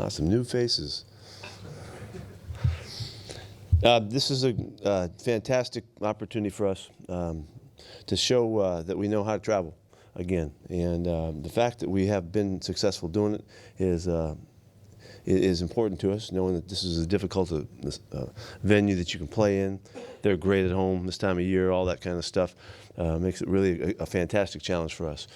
Some new faces. This is a fantastic opportunity for us to show that we know how to travel again. And the fact that we have been successful doing it is important to us, knowing that this is a difficult venue that you can play in. They're great at home this time of year, all that kind of stuff. Makes it really a fantastic challenge for us.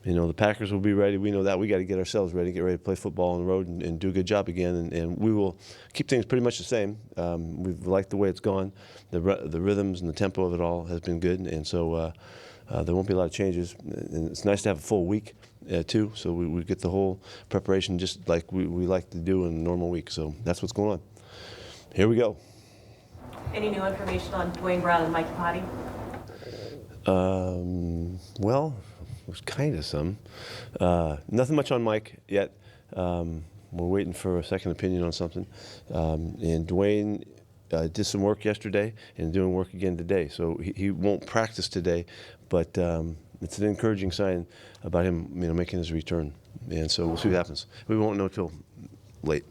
You know, the Packers will be ready. We know that. We got to get ourselves ready, get ready to play football on the road and do a good job again. And we will keep things pretty much the same. We've liked the way it's gone. The rhythms and the tempo of it all has been good. And so there won't be a lot of changes. And it's nice to have a full week, too. So we get the whole preparation just like we like to do in a normal week. So that's what's going on. Here we go. Any new information on Dwayne Brown and Mike Potty? Well, there's kind of some. Nothing much on Mike yet. We're waiting for a second opinion on something. And Dwayne did some work yesterday and doing work again today. So he won't practice today, but it's an encouraging sign about him, making his return. And so we'll see what happens. We won't know till late.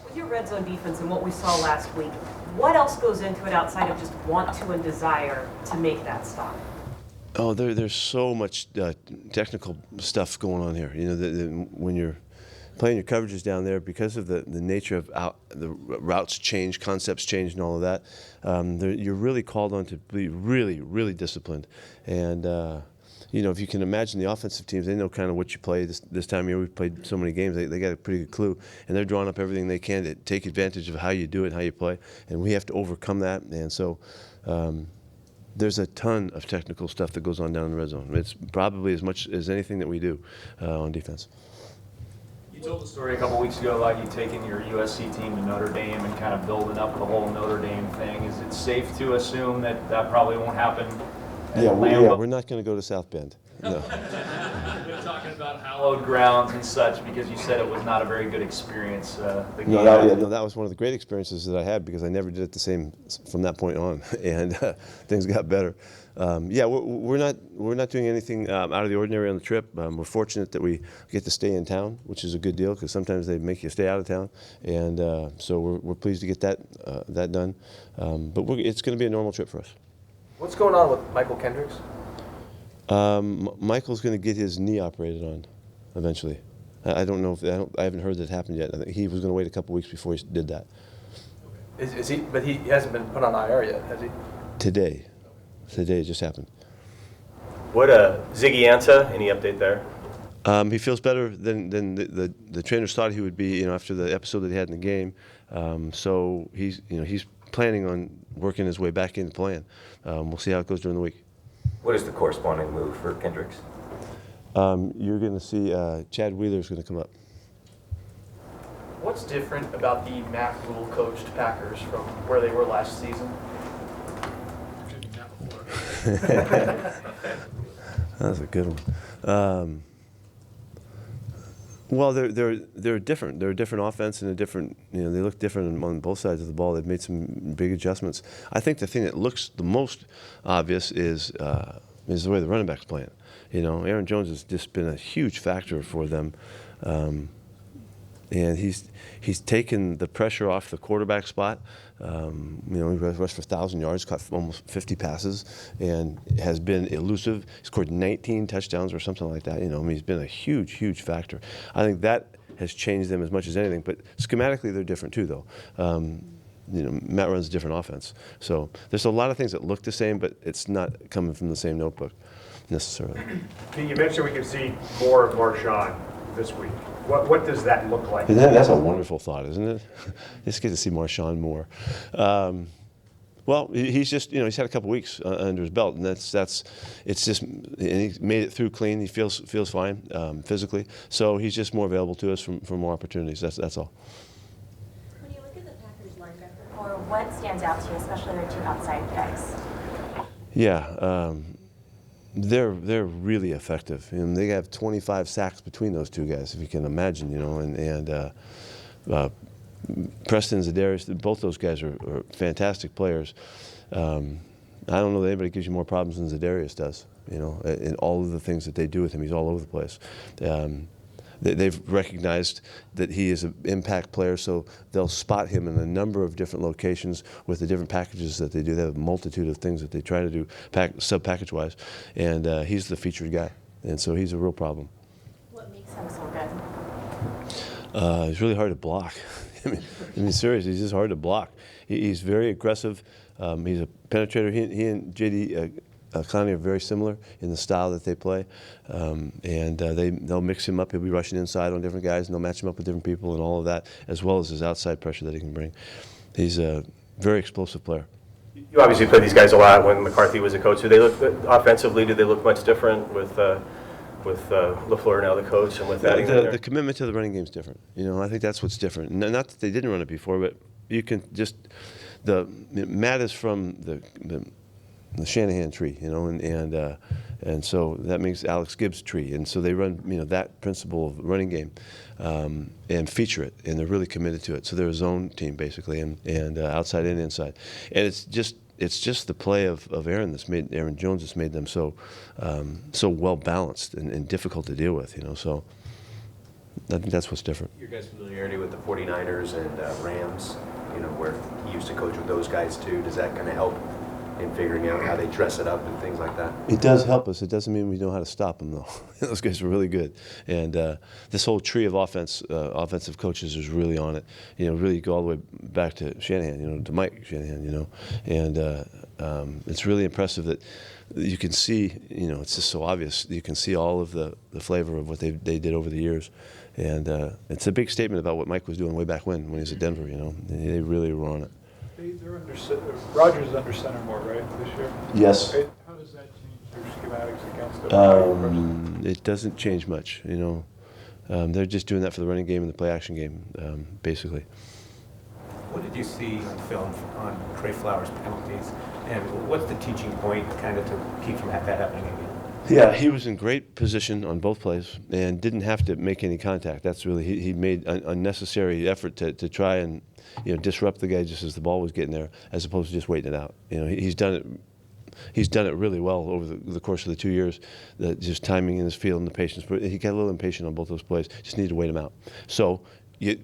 With your red zone defense and what we saw last week, what else goes into it outside of just want to and desire to make that stop? Oh, there's so much technical stuff going on here. When you're playing your coverages down there, because of the nature of the routes change, concepts change, and all of that, you're really called on to be really, really disciplined. And if you can imagine the offensive teams, they know kind of what you play this time of year. We've played so many games; they got a pretty good clue, and they're drawing up everything they can to take advantage of how you do it, and how you play, and we have to overcome that. And so. There's a ton of technical stuff that goes on down in the red zone. It's probably as much as anything that we do on defense. You told the story a couple weeks ago about you taking your USC team to Notre Dame and kind of building up the whole Notre Dame thing. Is it safe to assume that probably won't happen? We're not going to go to South Bend. No. You've been talking about hallowed grounds and such because you said it was not a very good experience. That was one of the great experiences that I had because I never did it the same from that point on, and things got better. We're not doing anything out of the ordinary on the trip. We're fortunate that we get to stay in town, which is a good deal because sometimes they make you stay out of town, and so we're pleased to get that done. But it's going to be a normal trip for us. What's going on with Michael Kendricks? Michael's going to get his knee operated on eventually. I don't know I haven't heard that happen yet. I think he was going to wait a couple weeks before he did that. Is he? But he hasn't been put on IR yet, has he? Today it just happened. What Ziggy Ansah? Any update there? He feels better than the trainers thought he would be. After the episode that he had in the game. So he's planning on working his way back into playing. We'll see how it goes during the week. What is the corresponding move for Kendricks? You're going to see Chad Wheeler's going to come up. What's different about the Matt Rule coached Packers from where they were last season? That's a good one. Well, they're different. They're a different offense and a different. They look different on both sides of the ball. They've made some big adjustments. I think the thing that looks the most obvious is the way the running back's playing. Aaron Jones has just been a huge factor for them, and he's taken the pressure off the quarterback spot. He rushed for 1,000 yards, caught almost 50 passes, and has been elusive. He scored 19 touchdowns or something like that. He's been a huge, huge factor. I think that has changed them as much as anything. But schematically, they're different too, though. Matt runs a different offense. So there's a lot of things that look the same, but it's not coming from the same notebook necessarily. You mentioned we could see more of Marshawn this week. What does that look like? That's a wonderful thought, isn't it? Just get to see Marshawn more. Well, he's just he's had a couple weeks under his belt, and it's just and he made it through clean. He feels fine physically, so he's just more available to us for more opportunities. That's all. When you look at the Packers linebacker core, what stands out to you, especially their two outside guys? Yeah. They're really effective. They have 25 sacks between those two guys, if you can imagine. Preston and Zadarius, both those guys are fantastic players. I don't know that anybody gives you more problems than Zadarius does. In all of the things that they do with him, he's all over the place. they've recognized that he is an impact player, so they'll spot him in a number of different locations with the different packages that they do. They have a multitude of things that they try to do sub-package wise, and he's the featured guy, and so he's a real problem. What makes him so good? He's really hard to block. I mean, seriously, he's just hard to block. He's very aggressive. He's a penetrator. He and J.D. Clowney are very similar in the style that they play, and they'll mix him up. He'll be rushing inside on different guys, and they'll match him up with different people and all of that, as well as his outside pressure that he can bring. He's a very explosive player. You obviously played these guys a lot when McCarthy was a coach. Do they look offensively? Do they look much different with LaFleur now the coach and with adding them there? The commitment to the running game is different. You know, I think that's what's different. Not that they didn't run it before, but you can just Matt is from the Shanahan tree, you know, and so that makes Alex Gibbs' tree, and so they run, you know, that principle of running game and feature it, and they're really committed to it. So they're a zone team basically, and outside and inside, and it's just the play of Aaron Jones that's made them so well balanced and difficult to deal with, you know. So I think that's what's different. Your guys' familiarity with the 49ers and Rams, you know, where he used to coach with those guys too, does that kind of help in figuring out how they dress it up and things like that? It does help us. It doesn't mean we know how to stop them, though. Those guys are really good. And this whole tree of offensive coaches is really on it. You know, really go all the way back to Shanahan, you know, to Mike Shanahan, you know. And it's really impressive that you can see, you know, it's just so obvious. You can see all of the flavor of what they did over the years. And it's a big statement about what Mike was doing way back when he was at Denver, you know. They really were on it. They're under Rodgers is under center more, right, this year? Yes. How does that change their schematics against them? It doesn't change much, you know. They're just doing that for the running game and the play-action game, basically. What did you see on film on Trey Flowers' penalties, and what's the teaching point kind of to keep from that happening again? Yeah, he was in great position on both plays and didn't have to make any contact. That's really, he made an unnecessary effort to try and, you know, disrupt the guy just as the ball was getting there, as opposed to just waiting it out. You know, he's done it really well over the course of the 2 years. Just timing in his field and the patience. But he got a little impatient on both those plays. Just needed to wait him out. So you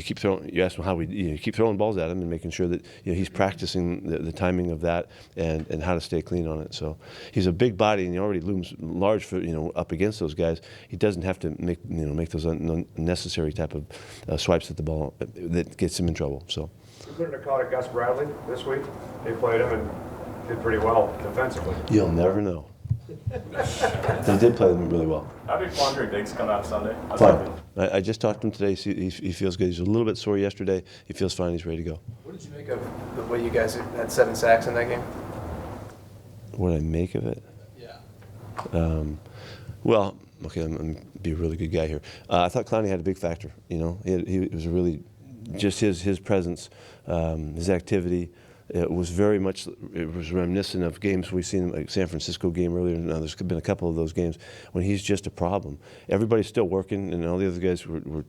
keep throwing. You ask him how you keep throwing balls at him and making sure that, you know, he's practicing the timing of that and how to stay clean on it. So he's a big body and he already looms large for, you know, up against those guys. He doesn't have to make those unnecessary type of swipes at the ball that gets him in trouble. So. We couldn't have caught Gus Bradley this week. They played him and did pretty well defensively. You'll never know. They did play them really well. How did Quandre Diggs come out Sunday? Fine. I just talked to him today. He feels good. He's a little bit sore yesterday. He feels fine. He's ready to go. What did you make of the way you guys had 7 sacks in that game? What did I make of it? Yeah. Well, okay, I'm going to be a really good guy here. I thought Clowney had a big factor. You know, he was really just his presence, his activity. It was very much, it was reminiscent of games we've seen, like San Francisco game earlier. Now, there's been a couple of those games when he's just a problem. Everybody's still working, and all the other guys were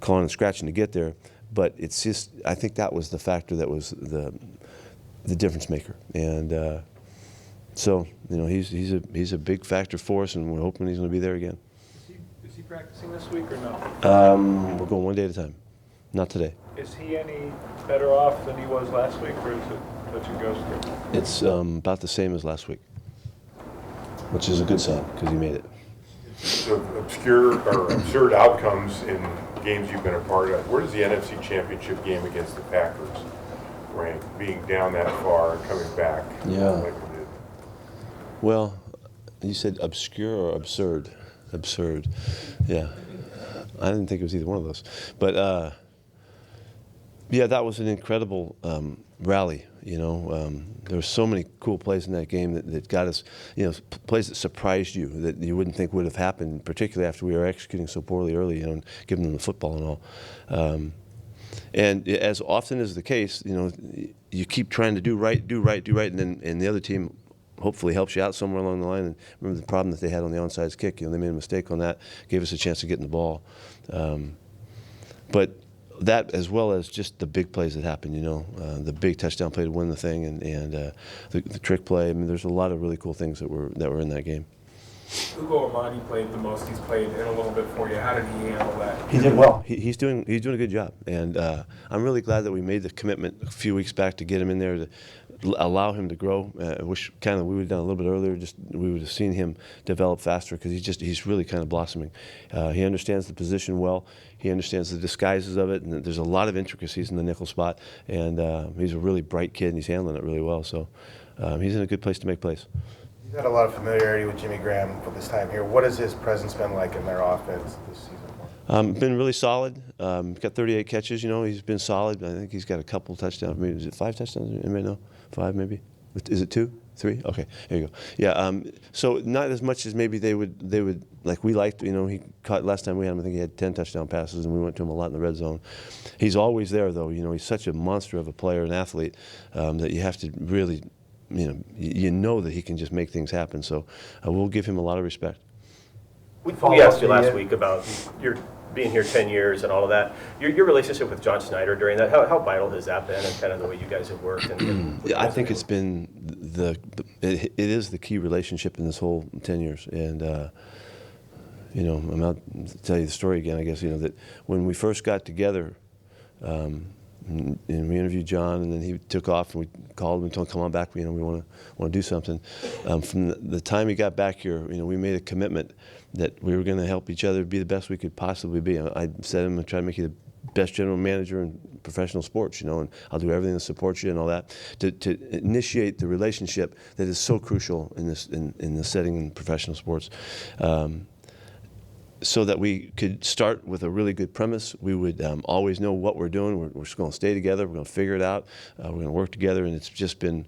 clawing and scratching to get there. But it's just, I think that was the factor that was the difference maker. And so, you know, he's a big factor for us, and we're hoping he's going to be there again. Is he practicing this week or no? We're going one day at a time. Not today. Is he any better off than he was last week, or is it touch and go still? It's about the same as last week, which is a good sign because he made it. So obscure or absurd outcomes in games you've been a part of. Where does the NFC Championship game against the Packers rank, being down that far and coming back? Yeah. Like we did? Well, you said obscure or absurd? Absurd. Yeah. I didn't think it was either one of those. But yeah, that was an incredible rally. You know, there were so many cool plays in that game that got us, you know, plays that surprised you that you wouldn't think would have happened, particularly after we were executing so poorly early, you know, and giving them the football and all. And as often is the case, you know, you keep trying to do right, and the other team hopefully helps you out somewhere along the line. And remember the problem that they had on the onside kick. You know, they made a mistake on that, gave us a chance to get in the ball. But that, as well as just the big plays that happened, you know, the big touchdown play to win the thing, and the trick play. I mean, there's a lot of really cool things that were in that game. Ugo Amadi played the most he's played in a little bit for you. How did he handle that? He did well. He's doing a good job, and I'm really glad that we made the commitment a few weeks back to get him in there to allow him to grow. I wish kind of we would have done a little bit earlier. Just we would have seen him develop faster because he's really kind of blossoming. He understands the position well. He understands the disguises of it, and there's a lot of intricacies in the nickel spot. And he's a really bright kid, and he's handling it really well. So he's in a good place to make plays. You've had a lot of familiarity with Jimmy Graham for this time here. What has his presence been like in their offense this season? Been really solid. Got 38 catches. You know, he's been solid. I think he's got a couple touchdowns. Maybe is it 5 touchdowns? Anybody know? 5 maybe? Is it 2? 3? Okay, there you go. Yeah. So not as much as maybe they would like we liked. You know, he caught last time we had him. I think he had 10 touchdown passes, and we went to him a lot in the red zone. He's always there, though. You know, he's such a monster of a player and athlete that you have to really. You know that he can just make things happen. So we'll give him a lot of respect. We asked you last week about your being here 10 years and all of that. Your relationship with John Schneider during that, how vital has that been, and kind of the way you guys have worked? Yeah, I think it's been it is the key relationship in this whole 10 years. And you know, I'm not to tell you the story again. I guess you know that when we first got together. And we interviewed John, and then he took off, and we called him and told him, "Come on back. You know, we want to do something." From the time he got back here, you know, we made a commitment that we were going to help each other be the best we could possibly be. I said to him, "I'm trying to make you the best general manager in professional sports, you know, and I'll do everything to support you and all that." To initiate the relationship that is so crucial in this setting in professional sports. So that we could start with a really good premise. We would always know what we're doing. We're just going to stay together. We're going to figure it out. We're going to work together, and it's been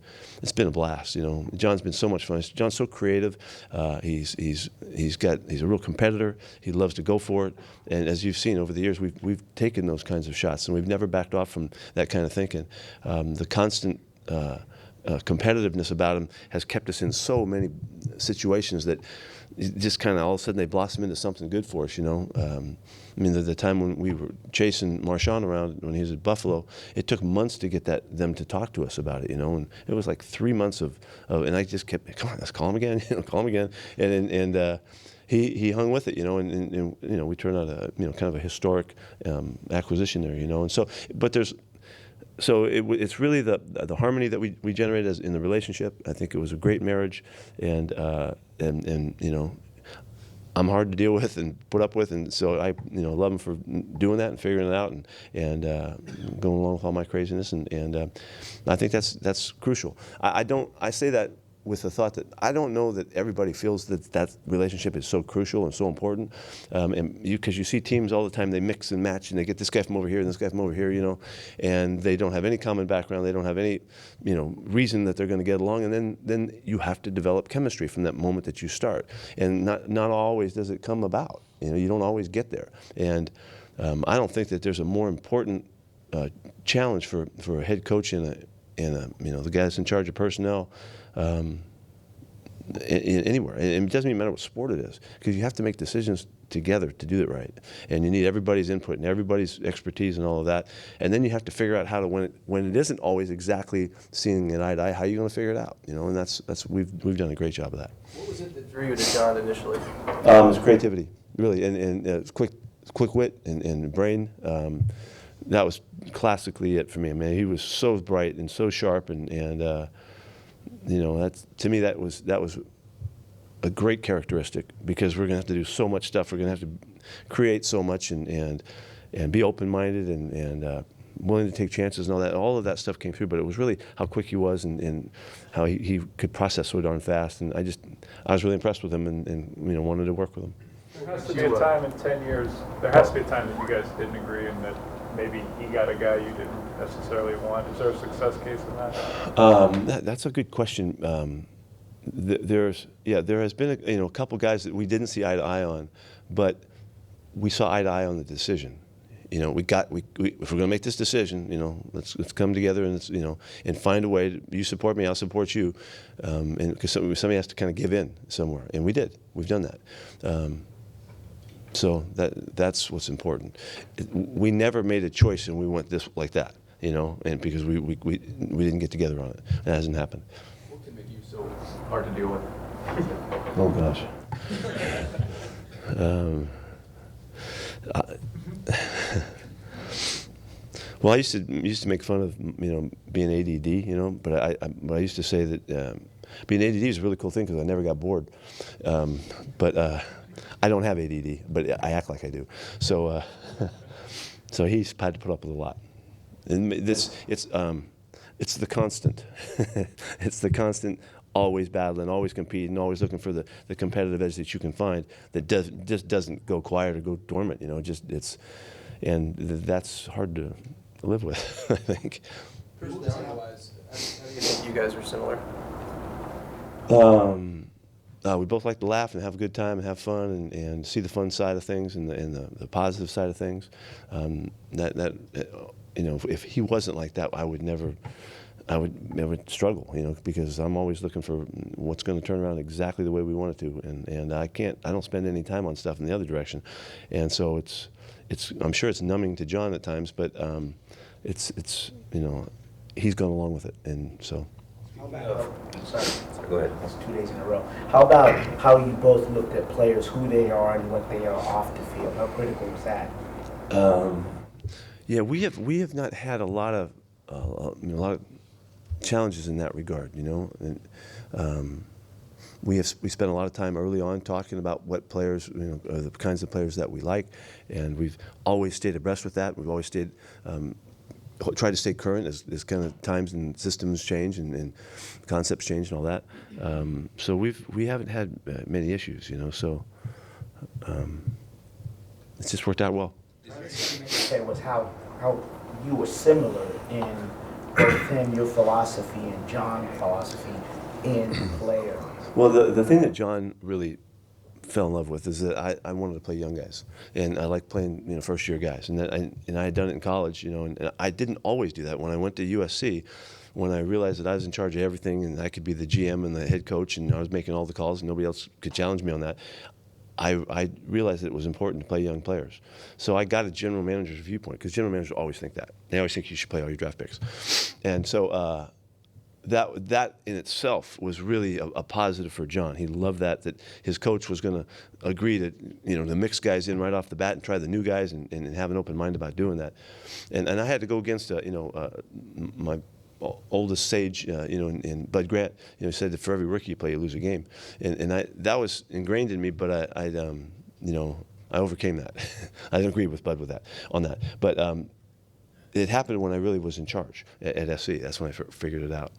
a blast. You know, John's been so much fun. John's so creative. He's a real competitor. He loves to go for it. And as you've seen over the years, we've taken those kinds of shots, and we've never backed off from that kind of thinking. The constant competitiveness about him has kept us in so many situations that just kind of all of a sudden they blossom into something good for us, you know. I mean, the time when we were chasing Marshawn around when he was at Buffalo, it took months to get them to talk to us about it, you know. And it was like 3 months and I just kept, come on, let's call him again, you know, call him again. And he hung with it, you know, and you know, we turned out a, you know, kind of a historic acquisition there, you know. And so, but it's really the harmony that we generated in the relationship. I think it was a great marriage, and you know, I'm hard to deal with and put up with, and so I love him for doing that and figuring it out and going along with all my craziness, and I think that's crucial. I say that with the thought that I don't know that everybody feels that relationship is so crucial and so important, and because you see teams all the time, they mix and match, and they get this guy from over here and this guy from over here, you know, and they don't have any common background, they don't have any, you know, reason that they're going to get along, and then you have to develop chemistry from that moment that you start, and not always does it come about, you know, you don't always get there, and I don't think that there's a more important challenge for a head coach and a you know, the guy that's in charge of personnel. Anywhere, and it doesn't even matter what sport it is, because you have to make decisions together to do it right, and you need everybody's input and everybody's expertise and all of that, and then you have to figure out how to when it isn't always exactly seeing it eye to eye, how are you going to figure it out, you know, and that's we've done a great job of that. What was it that drew you to John initially? It was creativity, really, and quick wit and brain. That was classically it for me. I mean, he was so bright and so sharp, and you know, to me that was a great characteristic, because we're going to have to do so much stuff. We're going to have to create so much and be open-minded and willing to take chances and all that. All of that stuff came through, but it was really how quick he was and how he could process so darn fast. And I was really impressed with him and you know, wanted to work with him. There has to be a time in 10 years, there has to be a time that you guys didn't agree and that maybe he got a guy you didn't necessarily want. Is there a success case in that? That's a good question. There has been a couple guys that we didn't see eye to eye on, but we saw eye to eye on the decision. You know, if we're going to make this decision, you know, let's come together and and find a way. You support me, I'll support you, and because somebody has to kind of give in somewhere, and we did. We've done that. So that's what's important. We never made a choice and we went this like that, you know, and because we didn't get together on it. It hasn't happened. What can make you so hard to deal with? Oh gosh. Well, I used to make fun of being ADD, but I used to say that being ADD is a really cool thing because I never got bored. But I don't have ADD, but I act like I do. So so he's had to put up with a lot. And it's the constant. It's the constant. Always battling, always competing, always looking for the competitive edge that you can find that just doesn't go quiet or go dormant. That's hard to live with, I think. Personality-wise, how do you think you guys are similar? We both like to laugh and have a good time and have fun and see the fun side of things and the positive side of things. If he wasn't like that, I would struggle, because I'm always looking for what's going to turn around exactly the way we want it to, and I don't spend any time on stuff in the other direction, and so I'm sure it's numbing to John at times, but he's gone along with it, and so. Sorry, Go ahead. that's 2 days in a row. How about how you both looked at players, who they are and what they are off the field? How critical was that? Yeah, we have not had a lot of challenges in that regard, and we spent a lot of time early on talking about what players, are the kinds of players that we like, and we've always stayed abreast with that. We've always stayed, tried to stay current as kind of times and systems change and concepts change and all that. So we haven't had many issues, so it's just worked out well. Say was how you were similar in both him, your philosophy, and John's philosophy in player. Well, the thing that John really fell in love with is that I wanted to play young guys, and I like playing first year guys, and I had done it in college, and I didn't always do that. When I went to USC, when I realized that I was in charge of everything and I could be the GM and the head coach, and I was making all the calls and nobody else could challenge me on that, I realized that it was important to play young players. So I got a general manager's viewpoint, because general managers always think that. They always think you should play all your draft picks. And so that in itself was really a positive for John. He loved that his coach was going to agree to to mix guys in right off the bat and try the new guys and have an open mind about doing that. And I had to go against my oldest sage, in Bud Grant, said that for every rookie you play, you lose a game, and that was ingrained in me. But I overcame that. I didn't agree with Bud on that. But it happened when I really was in charge at SC. That's when I figured it out.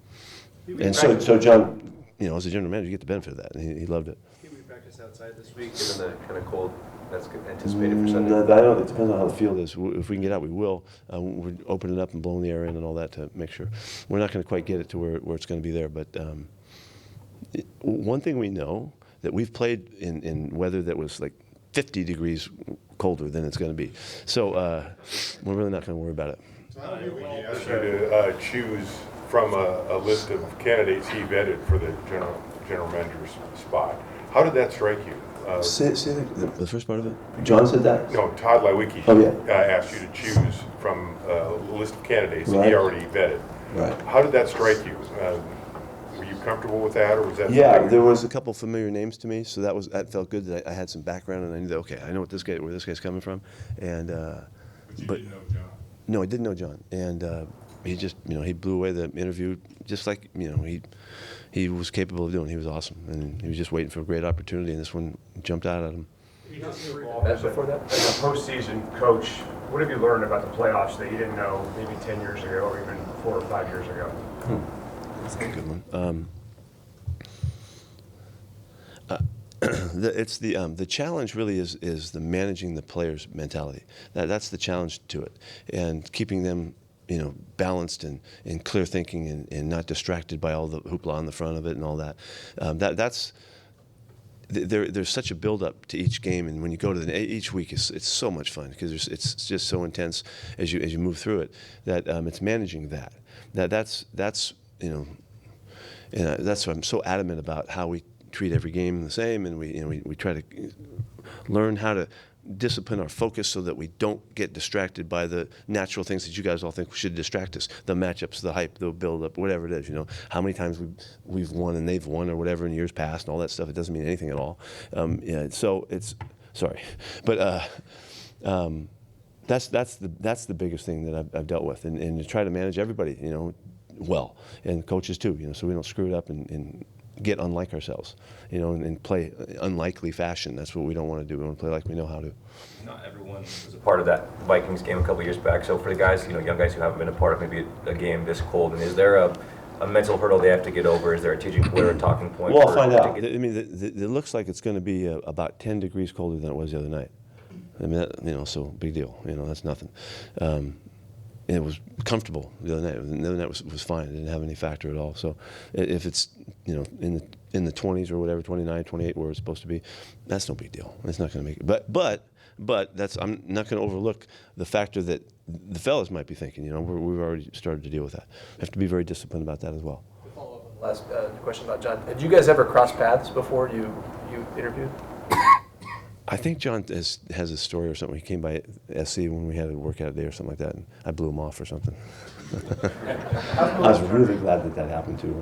And so John, as a general manager, you get the benefit of that, and he loved it. Can we practice outside this Given the kind of cold that's anticipated for Sunday? It depends on how the field is. If we can get out, we will. We're opening it up and blowing the air in and all that to make sure. We're not going to quite get it to where it's going to be there. But one thing we know, that we've played in weather that was like 50 degrees colder than it's going to be. So we're really not going to worry about it. We asked you to choose from a list of candidates he vetted for the general manager's spot. How did that strike you? Say the first part of it? John said that? No, Todd Lewicki asked you to choose from a list of candidates that he already vetted. Right. How did that strike you? Were you comfortable with that, or was that? Yeah, something? there was a couple familiar names to me, so that felt good that I had some background and I knew that, okay, I know where this guy's coming from, and but didn't know John. No, I didn't know John, and he just he blew away the interview, just like he was capable of doing. He was awesome, and he was just waiting for a great opportunity, and this one jumped out at him. As a postseason coach, what have you learned about the playoffs that you didn't know maybe 10 years ago or even 4 or 5 years ago? That's a good one. It's the challenge really is the managing the players' mentality. That's the challenge to it, and keeping them balanced and clear thinking and not distracted by all the hoopla on the front of it and all that. There's such a build-up to each game, and when you go to each week, it's so much fun because it's just so intense as you move through it that it's managing that. That's and that's why I'm so adamant about how we treat every game the same, and we try to learn how to discipline our focus so that we don't get distracted by the natural things that you guys all think should distract us, the matchups, the hype, the build-up, whatever it is, how many times we've won and they've won or whatever in years past and all that stuff. It doesn't mean anything at all. So it's, sorry, but that's the biggest thing that I've dealt with, and to try to manage everybody, well, and coaches too, so we don't screw it up and get unlike ourselves, and play unlikely fashion. That's what we don't want to do. We want to play like we know how to. Not everyone was a part of that Vikings game a couple years back. So for the guys, young guys who haven't been a part of maybe a game this cold, and is there a mental hurdle they have to get over? Is there a teaching point or a talking point? Well, I'll find out. I mean, it looks like it's going to be about 10 degrees colder than it was the other night. I mean, so big deal. That's nothing. It was comfortable the other night. The other night was fine. It didn't have any factor at all. So if it's in the 20s or whatever, 29, 28, where it's supposed to be, that's no big deal. It's not going to make it. But I'm not going to overlook the factor that the fellas might be thinking. We've already started to deal with that. We have to be very disciplined about that as well. To follow up on the last question about John, did you guys ever cross paths before you interviewed? I think John has a story or something. He came by SC when we had a workout day or something like that, and I blew him off or something. I was really glad that happened too.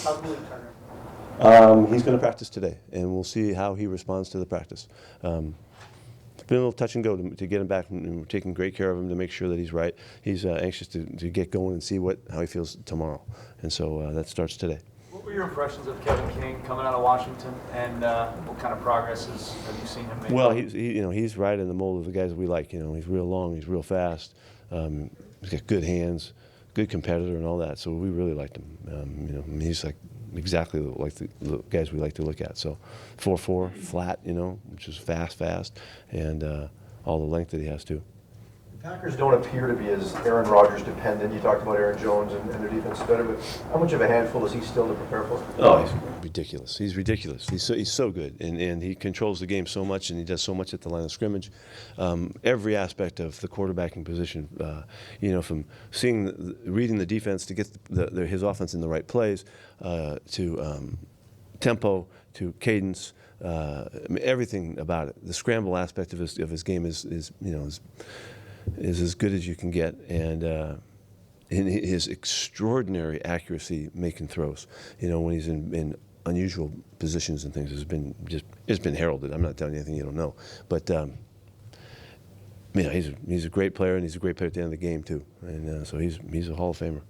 How's Malik Turner? He's going to practice today, and we'll see how he responds to the practice. It's been a little touch and go to get him back, and we're taking great care of him to make sure that he's right. He's anxious to get going and see how he feels tomorrow, and so that starts today. What were your impressions of Kevin King coming out of Washington, and what kind of progress have you seen him make? Well, he's right in the mold of the guys that we like. He's real long, he's real fast, he's got good hands, good competitor, and all that. So we really liked him. He's exactly like the guys we like to look at. So 4'4", flat, which is fast, and all the length that he has too. Packers don't appear to be as Aaron Rodgers dependent. You talked about Aaron Jones and their defense is better, but how much of a handful is he still to prepare for? Oh, he's ridiculous. He's ridiculous. He's so good, and he controls the game so much, and he does so much at the line of scrimmage. Every aspect of the quarterbacking position, from reading the defense to get his offense in the right plays, to tempo, to cadence. Everything about it. The scramble aspect of his game is as good as you can get, and in his extraordinary accuracy making throws, when he's in unusual positions and things, it's been heralded. I'm not telling you anything you don't know, but he's a great player, and he's a great player at the end of the game too, and so he's a Hall of Famer.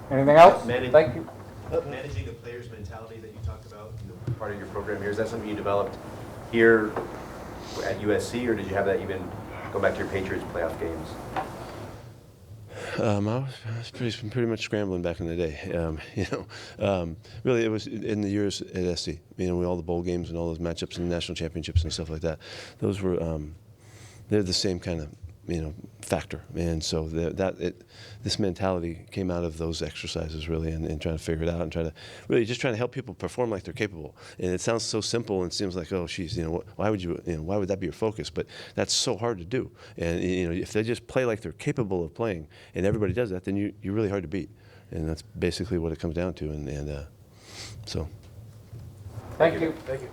Anything else? Thank you. Managing the player's mentality that you talked about, part of your program here, is that something you developed here at USC, or did you have that even go back to your Patriots playoff games? I was pretty much scrambling back in the day. Really, it was in the years at SC. With all the bowl games and all those matchups and national championships and stuff like that. Those were they're the same kind of factor, and so this mentality came out of those exercises really, and trying to figure it out and trying to help people perform like they're capable. And it sounds so simple and seems like, oh, geez, why would that be your focus? But that's so hard to do. And if they just play like they're capable of playing, and everybody does that, then you're really hard to beat. And that's basically what it comes down to. And so. Thank you. Thank you.